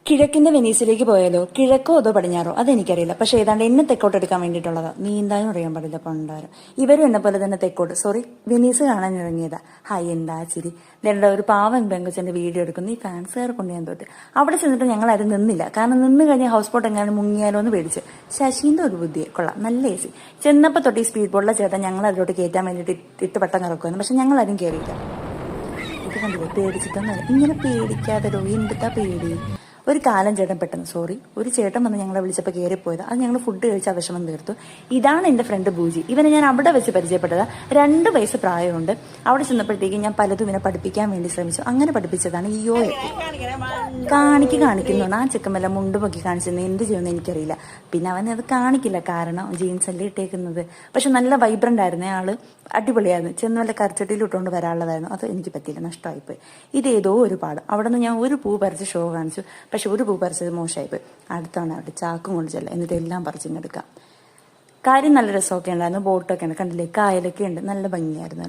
കിഴക്കിന്റെ വെനീസിലേക്ക് പോയാലോ, കിഴക്കോ അതോ പടിഞ്ഞാറോ അതെനിക്കറിയില്ല. പക്ഷെ ഏതാണ്ട് എന്നെ തെക്കോട്ട് എടുക്കാൻ വേണ്ടിയിട്ടുള്ളതാ. നീന്താനും അറിയാൻ പാടില്ല പണ്ടാരം. ഇവരും എന്നെ പോലെ തന്നെ തെക്കോട്ട്, സോറി, വെനീസ് കാണാൻ ഇറങ്ങിയതാ. ഹായ്, എന്താ ചിരി. നേരിട ഒരു പാവൻ പെങ്കൊച്ചെന്റെ വീഡിയോ എടുക്കുന്നു. ഈ ഫാൻസുകാർ കൊണ്ട് ഞാൻ തോറ്റ്. അവിടെ ചെന്നിട്ട് ഞങ്ങൾ ആരും നിന്നില്ല. കാരണം നിന്ന് കഴിഞ്ഞാൽ ഹൗസ് ബോട്ട് എങ്ങാനും മുങ്ങിയാലോ എന്ന് പേടിച്ച്. ശശീന്റെ ഒരു ബുദ്ധി കൊള്ളാം, നല്ല ഏസി. ചെന്നപ്പോ തൊട്ട് ഈ സ്പീഡ് ബോട്ടിലെ ചേട്ടൻ ഞങ്ങൾ അതിലോട്ട് കയറ്റാൻ വേണ്ടിയിട്ട് ഇട്ട് വട്ടം കറക്കുമായിരുന്നു. പക്ഷെ ഞങ്ങൾ ആരും കയറിയില്ല. ഇത് കണ്ടില്ലേ, പേടിച്ചിട്ടൊന്നും ഇങ്ങനെ പേടിക്കാതെ എന്തിട്ടാ പേടി. ഒരു കാലം ചേട്ടൻ പെട്ടെന്ന്, സോറി, ഒരു ചേട്ടൻ വന്ന് ഞങ്ങളെ വിളിച്ചപ്പോൾ കയറിപ്പോയത്. അത് ഞങ്ങൾ ഫുഡ് കഴിച്ച വിഷമം തീർത്തു. ഇതാണ് എൻ്റെ ഫ്രണ്ട് ബൂജി. ഇവനെ ഞാൻ അവിടെ വെച്ച് പരിചയപ്പെട്ടതാ. 2 വയസ്സ് പ്രായമുണ്ട്. അവിടെ ചെന്നപ്പോഴത്തേക്കും ഞാൻ പലതും ഇവനെ പഠിപ്പിക്കാൻ വേണ്ടി ശ്രമിച്ചു. അങ്ങനെ പഠിപ്പിച്ചതാണ് ഈ യോയൊക്കെ. കാണിക്കുന്നുണ്ട്. ആ ചെക്കമെല്ലാം മുണ്ട് പൊക്കി കാണിച്ചെന്ന് എന്ത് ചെയ്യുമെന്ന് എനിക്കറിയില്ല. പിന്നെ അവൻ അത് കാണിക്കില്ല, കാരണം ജീൻസ് അല്ലേ ഇട്ടേക്കുന്നത്. പക്ഷെ നല്ല വൈബ്രന്റ് ആയിരുന്നേ ആള്, അടിപൊളിയായിരുന്നു. ചെന്ന് വല്ല കരച്ചട്ടിയിൽ ഇട്ടുകൊണ്ട് വരാനുള്ളതായിരുന്നു. അത് എനിക്ക് പറ്റിയില്ല, നഷ്ടമായിപ്പോയി. ഇതേതോ ഒരു പാട്. അവിടെ നിന്ന് ഞാൻ ഒരു പൂ പറിച്ച് ഷോ കാണിച്ചു. പക്ഷെ ഒരു പൂ പറിച്ചത് മോശമായിപ്പോയി. അടുത്താണ് അവിടെ ചാക്കും കൊണ്ട് ചെല്ലാം, എന്നിട്ട് എല്ലാം പറിച്ചിങ്ങെടുക്കാം. കാര്യം നല്ല രസമൊക്കെ ഉണ്ടായിരുന്നു. ബോട്ടൊക്കെ ഉണ്ട്, കണ്ടില്ലേ, കായലൊക്കെ ഉണ്ട്, നല്ല ഭംഗിയായിരുന്നു.